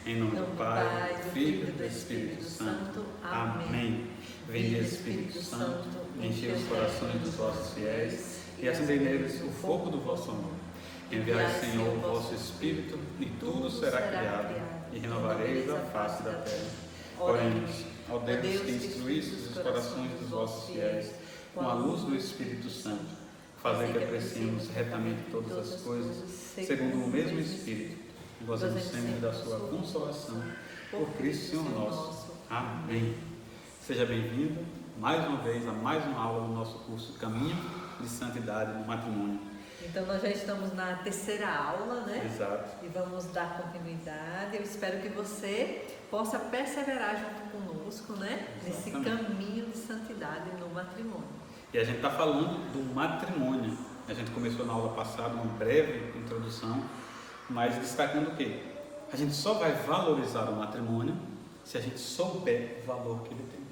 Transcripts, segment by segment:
Em nome do Pai, do Filho e do Espírito Santo. Amém. Vinde, Espírito Santo, enchei os corações dos vossos fiéis e acendei neles o fogo do vosso amor. Enviai, Senhor, o vosso Espírito, e tudo será criado, e renovareis a face da terra. Oremos, ó Deus, que instruístes os corações dos vossos fiéis com a luz do Espírito Santo, fazei que apreciemos retamente todas as coisas, segundo o mesmo Espírito, e gozemos sempre da sua consolação, por Cristo Senhor nosso. Amém. Seja bem-vindo, mais uma vez, a mais uma aula do nosso curso Caminho de Santidade no Matrimônio. Então, nós já estamos na terceira aula, né? Exato. E vamos dar continuidade. Eu espero que você possa perseverar junto conosco, né? Nesse caminho de santidade no matrimônio. E a gente está falando do matrimônio. A gente começou na aula passada uma breve introdução, mas destacando o quê? A gente só vai valorizar o matrimônio se a gente souber o valor que ele tem.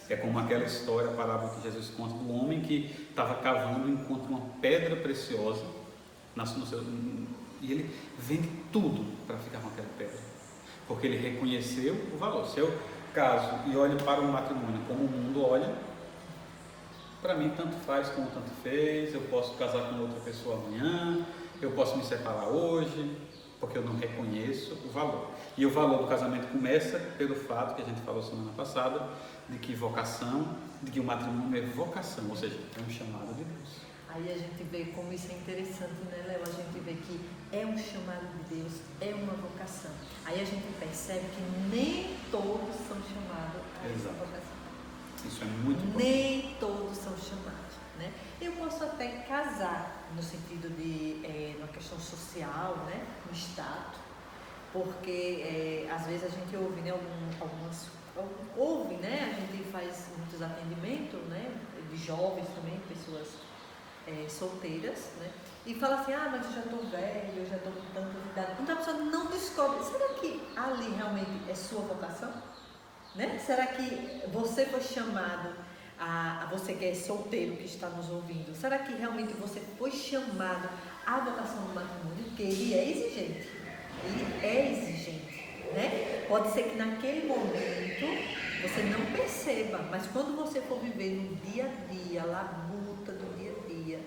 É como aquela história, a parábola que Jesus conta do homem que estava cavando e encontra uma pedra preciosa e ele vende tudo para ficar com aquela pedra, porque ele reconheceu o valor. Se eu caso e olho para o matrimônio como o mundo olha, para mim tanto faz como tanto fez, eu posso casar com outra pessoa amanhã, eu posso me separar hoje, porque eu não reconheço o valor. E o valor do casamento começa pelo fato que a gente falou semana passada, de que o matrimônio é vocação, ou seja, é um chamado de Deus. Aí a gente vê como isso é interessante, né, Léo? A gente vê que é um chamado de Deus, é uma vocação. Aí a gente percebe que nem todos são chamados a essa vocação. Isso é muito importante. Nem todos são chamados, né? Eu posso até casar no sentido de uma questão social, né? No status, porque às vezes a gente ouve, né? Ouve, né? A gente faz muitos atendimentos, né? De jovens também, pessoas solteiras, né? E fala assim, mas eu já estou velho, eu já estou com tanta idade. Então a pessoa não descobre, será que ali realmente é sua vocação? Né? Será que você foi chamado, você que é solteiro, que está nos ouvindo, será que realmente você foi chamado à vocação do matrimônio? Porque ele é exigente, né? Pode ser que naquele momento você não perceba, mas quando você for viver no dia a dia, a labuta do dia a dia,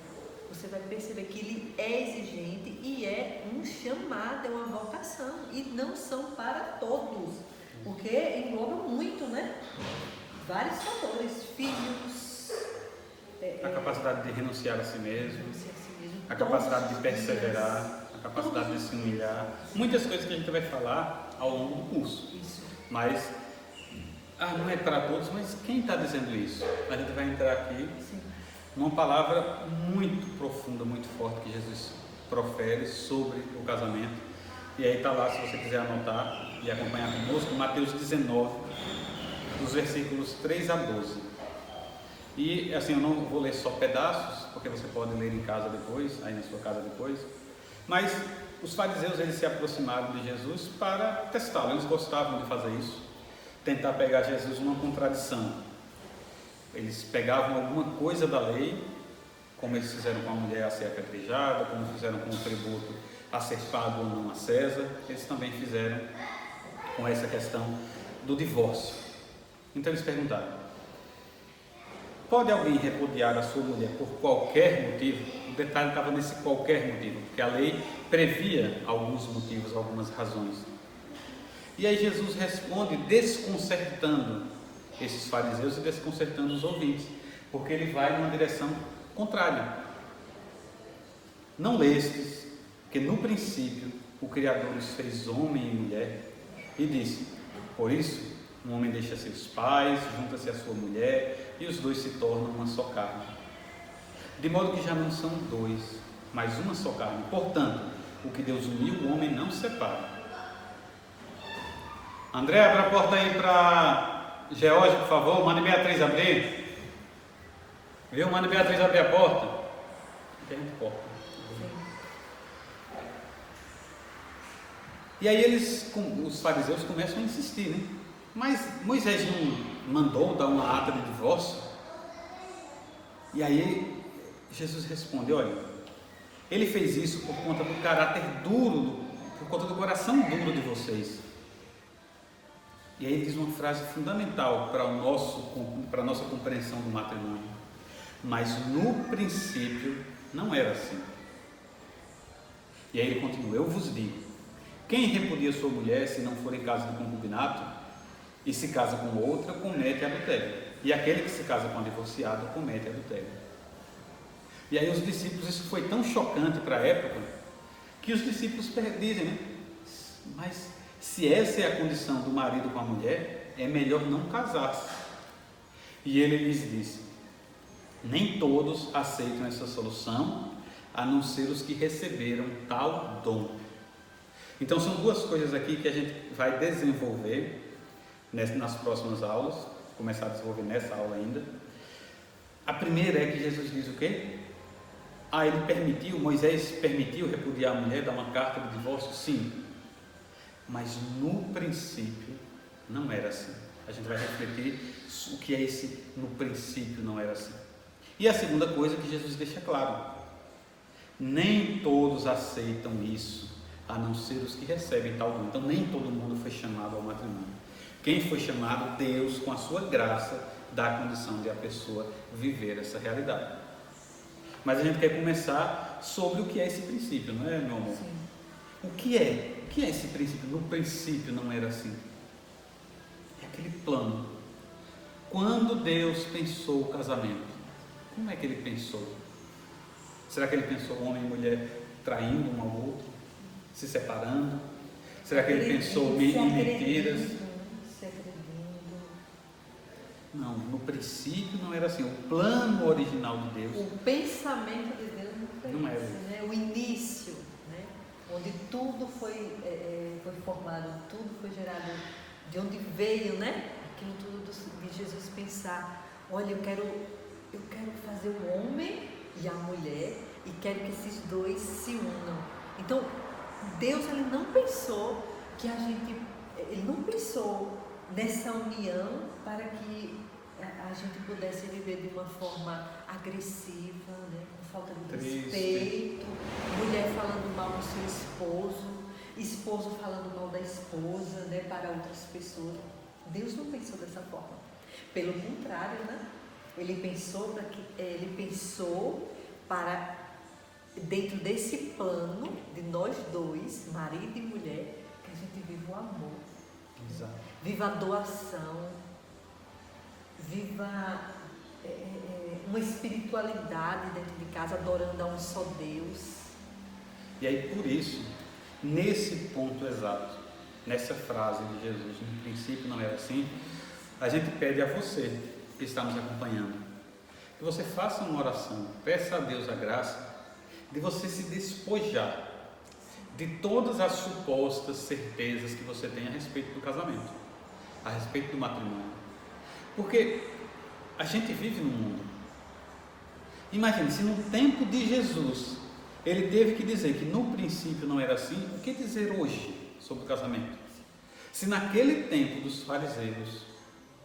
você vai perceber que ele é exigente e é um chamado, é uma vocação, e não são para todos. Porque engloba muito, né? Vários fatores, filhos, a capacidade de renunciar a si mesmo, a capacidade de perseverar, a capacidade de se humilhar, muitas coisas que a gente vai falar ao longo do curso. Isso. Mas, não é para todos, mas quem está dizendo isso? A gente vai entrar aqui numa palavra muito profunda, muito forte que Jesus profere sobre o casamento. E aí está lá, se você quiser anotar e acompanhar conosco, Mateus 19, dos versículos 3 a 12. E assim, eu não vou ler só pedaços, porque você pode ler em casa depois, aí na sua casa depois. Mas os fariseus, eles se aproximaram de Jesus para testá-lo. Eles gostavam de fazer isso, tentar pegar Jesus numa contradição. Eles pegavam alguma coisa da lei, como eles fizeram com a mulher a ser apedrejada, como fizeram com o tributo a ser pago ou não a César, eles também fizeram com essa questão do divórcio. Então eles perguntaram: pode alguém repudiar a sua mulher por qualquer motivo? O detalhe estava nesse qualquer motivo, porque a lei previa alguns motivos, algumas razões. E aí Jesus responde desconcertando esses fariseus e desconcertando os ouvintes, porque ele vai numa direção contrária. Não lestes que no princípio o Criador os fez homem e mulher, e disse: por isso um homem deixa seus pais, junta-se à sua mulher, e os dois se tornam uma só carne. De modo que já não são dois, mas uma só carne. Portanto, o que Deus uniu, o homem não separa. André, abre a porta aí para George, por favor. Mande Beatriz abrir. Viu? Mande Beatriz abrir a porta. Tem porta. E aí os fariseus começam a insistir, né? Mas Moisés não mandou dar uma ata de divórcio? E aí Jesus responde: olha, ele fez isso por conta do caráter duro, por conta do coração duro de vocês. E aí ele diz uma frase fundamental para a nossa compreensão do matrimônio. Mas no princípio não era assim. E aí ele continua: eu vos digo, quem repudia sua mulher se não for em caso de concubinato e se casa com outra, comete adultério. E aquele que se casa com a divorciada comete adultério. E aí os discípulos, isso foi tão chocante para a época, que os discípulos dizem, né? Mas se essa é a condição do marido com a mulher, é melhor não casar-se. E ele lhes disse: nem todos aceitam essa solução, a não ser os que receberam tal dom. Então são duas coisas aqui que a gente vai desenvolver nas próximas aulas, começar a desenvolver nessa aula ainda. A primeira é que Jesus diz o quê? Ele permitiu, Moisés permitiu repudiar a mulher, dar uma carta de divórcio? Sim. Mas no princípio não era assim. A gente vai refletir o que é esse no princípio não era assim. E a segunda coisa que Jesus deixa claro: nem todos aceitam isso, a não ser os que recebem tal dom. Então nem todo mundo foi chamado ao matrimônio. Quem foi chamado? Deus, com a sua graça, dá a condição de a pessoa viver essa realidade. Mas a gente quer começar sobre o que é esse princípio, não é, meu amor? Sim. O que é esse princípio? No princípio não era assim. É aquele plano. Quando Deus pensou o casamento, como é que ele pensou? Será que ele pensou homem e mulher traindo um ao outro, se separando? Será que ele pensou em mentiras? Se agredindo. Não, no princípio não era assim. O plano original de Deus. O pensamento de Deus não foi Não esse, né? O início, né? Onde tudo foi formado, tudo foi gerado, de onde veio, né? Aquilo tudo de Jesus pensar: olha, eu quero fazer o homem e a mulher e quero que esses dois se unam. Então, Deus, ele não pensou ele não pensou nessa união para que a gente pudesse viver de uma forma agressiva, né? Com falta de respeito, mulher falando mal do seu esposo falando mal da esposa, né? Para outras pessoas. Deus não pensou dessa forma. Pelo contrário, né? Ele pensou para, dentro desse plano de nós dois, marido e mulher, que a gente viva o amor. Exato. Viva a doação, viva uma espiritualidade dentro de casa, adorando a um só Deus. E aí, por isso, nesse ponto exato, nessa frase de Jesus, no princípio não era assim, a gente pede a você que está nos acompanhando, que você faça uma oração, peça a Deus a graça de você se despojar de todas as supostas certezas que você tem a respeito do casamento, a respeito do matrimônio. Porque a gente vive num mundo. Imagine, se no tempo de Jesus ele teve que dizer que no princípio não era assim, o que dizer hoje sobre o casamento? Se naquele tempo dos fariseus,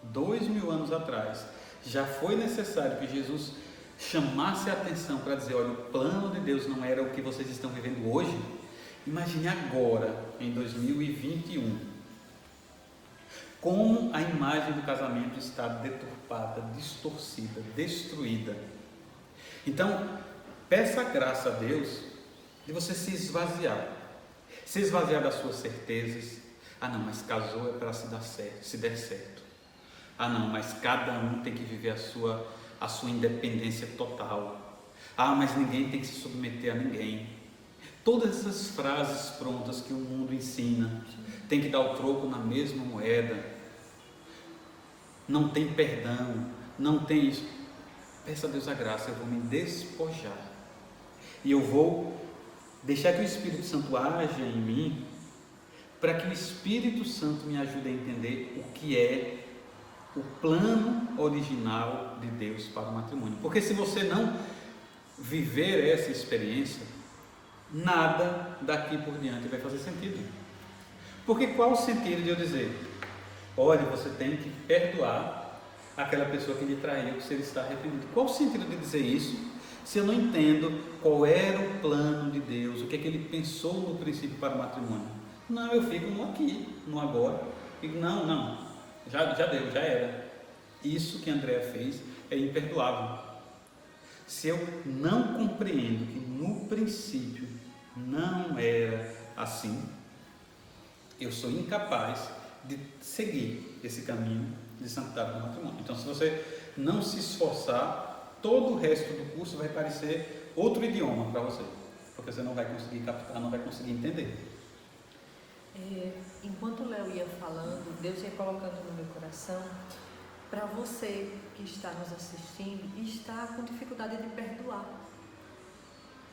2000 anos atrás, já foi necessário que Jesus chamasse a atenção para dizer: olha, o plano de Deus não era o que vocês estão vivendo hoje. Imagine agora, em 2021, como a imagem do casamento está deturpada, distorcida, destruída. Então, peça a graça a Deus de você se esvaziar das suas certezas. Não, mas casou é para se dar certo, se der certo. Não, mas cada um tem que viver a sua independência total. Mas ninguém tem que se submeter a ninguém. Todas essas frases prontas que o mundo ensina, tem que dar o troco na mesma moeda, não tem perdão, não tem isso. Peça a Deus a graça, eu vou me despojar e eu vou deixar que o Espírito Santo haja em mim, para que o Espírito Santo me ajude a entender o que é o plano original de Deus para o matrimônio. Porque se você não viver essa experiência, nada daqui por diante vai fazer sentido. Porque qual o sentido de eu dizer: olha, você tem que perdoar aquela pessoa que lhe traiu, se ele está arrependido? Qual o sentido de dizer isso, se eu não entendo qual era o plano de Deus, o que é que ele pensou no princípio para o matrimônio? Não, eu fico no aqui, no agora. E não, já deu, já era. Isso que Andréa fez é imperdoável. Se eu não compreendo que no princípio não era assim, eu sou incapaz de seguir esse caminho de santidade do matrimônio. Então, se você não se esforçar, todo o resto do curso vai parecer outro idioma para você, porque você não vai conseguir captar, não vai conseguir entender. Enquanto o Léo ia falando, Deus ia colocando no meu coração, para você que está nos assistindo e está com dificuldade de perdoar.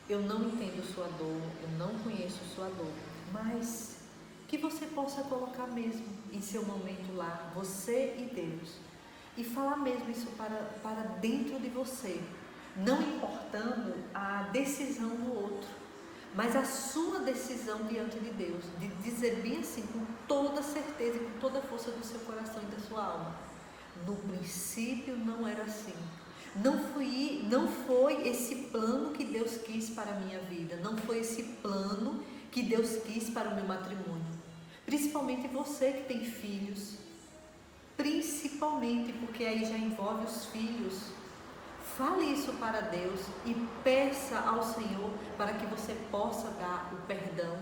Eu não entendo sua dor, eu não conheço sua dor, mas que você possa colocar mesmo em seu momento lá, você e Deus, e falar mesmo isso para dentro de você, não importando a decisão do outro, mas a sua decisão diante de Deus, de dizer bem assim, com toda certeza e com toda a força do seu coração e da sua alma: no princípio não era assim. Não foi esse plano que Deus quis para a minha vida. Não foi esse plano que Deus quis para o meu matrimônio. Principalmente você que tem filhos. Principalmente porque aí já envolve os filhos. Fale isso para Deus e peça ao Senhor para que você possa dar o perdão,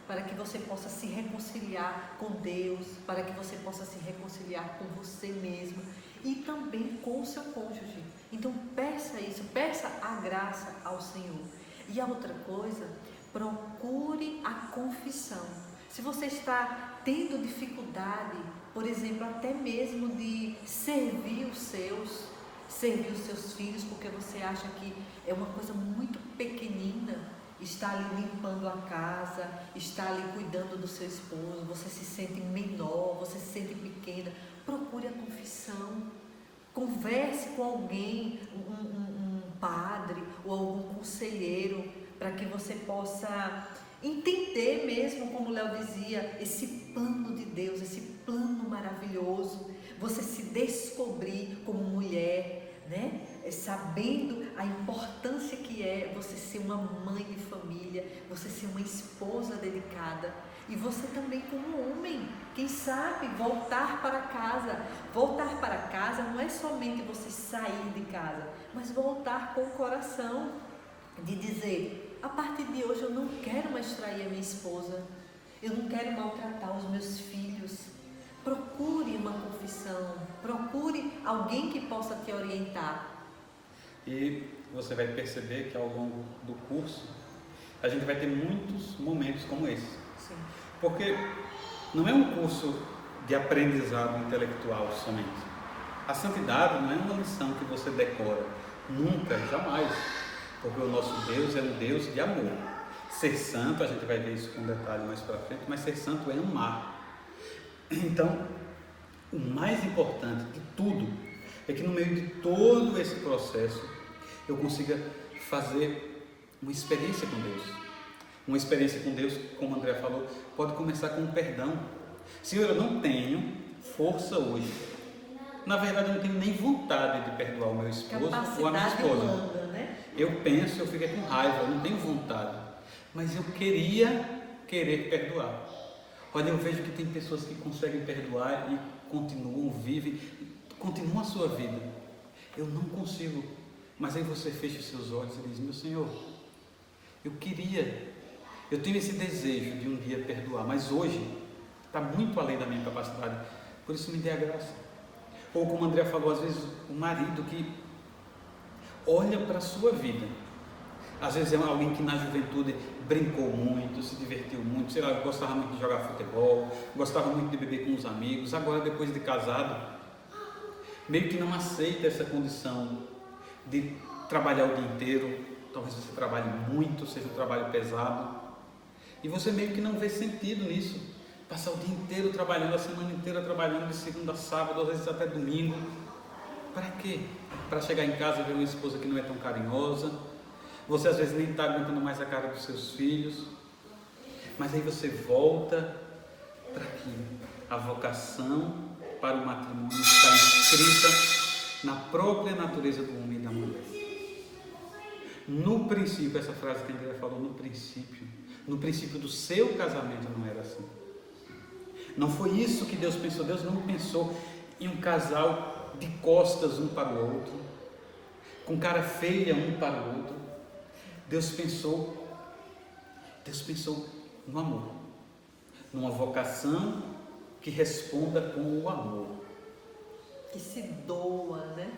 para que você possa se reconciliar com Deus, para que você possa se reconciliar com você mesmo e também com o seu cônjuge. Então peça isso, peça a graça ao Senhor. E a outra coisa, procure a confissão. Se você está tendo dificuldade, por exemplo, até mesmo de servir os seus filhos, porque você acha que é uma coisa muito pequenina, está ali limpando a casa, está ali cuidando do seu esposo, você se sente menor, você se sente pequena, procure a confissão, converse com alguém, um padre ou algum conselheiro, para que você possa entender mesmo, como o Léo dizia, esse plano de Deus, esse plano maravilhoso, você se descobrir como mulher, né? Sabendo a importância que é você ser uma mãe de família, você ser uma esposa dedicada, e você também como homem, quem sabe voltar para casa. Voltar para casa não é somente você sair de casa, mas voltar com o coração de dizer: a partir de hoje eu não quero mais trair a minha esposa, eu não quero maltratar os meus filhos. Procure uma confissão, procure alguém que possa te orientar. E você vai perceber que ao longo do curso a gente vai ter muitos momentos como esse. Sim. Porque não é um curso de aprendizado intelectual somente. A santidade não é uma lição que você decora, nunca, jamais. Porque o nosso Deus é um Deus de amor. Ser santo, a gente vai ver isso com detalhe mais para frente, mas ser santo é amar. Então, o mais importante de tudo é que no meio de todo esse processo eu consiga fazer uma experiência com Deus. Uma experiência com Deus, como o André falou, pode começar com um perdão. Senhor, eu não tenho força hoje. Na verdade, eu não tenho nem vontade de perdoar o meu esposo ou a minha esposa. Humana, né? Eu penso, eu fico com raiva, eu não tenho vontade. Mas eu querer perdoar. Olha, eu vejo que tem pessoas que conseguem perdoar e continuam, vivem, continuam a sua vida. Eu não consigo. Mas aí você fecha os seus olhos e diz: meu Senhor, eu tenho esse desejo de um dia perdoar, mas hoje está muito além da minha capacidade, por isso me dê a graça. Ou como o André falou, às vezes o marido que olha para a sua vida, às vezes é alguém que na juventude brincou muito, se divertiu muito, sei lá, gostava muito de jogar futebol, gostava muito de beber com os amigos, agora depois de casado, meio que não aceita essa condição de trabalhar o dia inteiro. Talvez você trabalhe muito, seja um trabalho pesado, e você meio que não vê sentido nisso, passar o dia inteiro trabalhando, a semana inteira trabalhando, de segunda a sábado, às vezes até domingo. Para quê? Para chegar em casa e ver uma esposa que não é tão carinhosa. Você às vezes nem está aguentando mais a cara dos seus filhos, mas aí você volta para aquilo. A vocação para o matrimônio está inscrita na própria natureza do homem e da mulher. No princípio, essa frase que a Andrea falou, no princípio do seu casamento não era assim. Não foi isso que Deus pensou. Deus não pensou em um casal de costas um para o outro, com cara feia um para o outro. Deus pensou no amor, numa vocação que responda com o amor. Que se doa, né?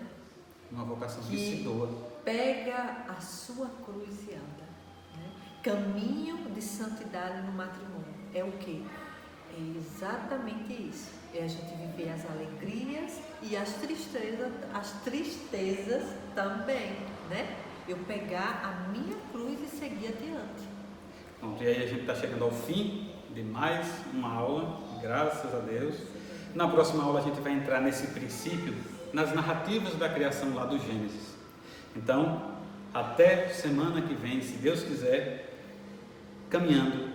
Uma vocação que se doa. Pega a sua cruz e anda. Né? Caminho de santidade no matrimônio. É o quê? É exatamente isso. É a gente viver as alegrias e as tristezas também, né? Eu pegar a minha cruz e seguir adiante. Pronto, e aí a gente está chegando ao fim de mais uma aula, graças a Deus. Na próxima aula a gente vai entrar nesse princípio, nas narrativas da criação lá do Gênesis. Então, até semana que vem, se Deus quiser, caminhando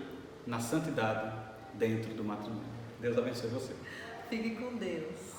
na santidade dentro do matrimônio. Deus abençoe você. Fique com Deus.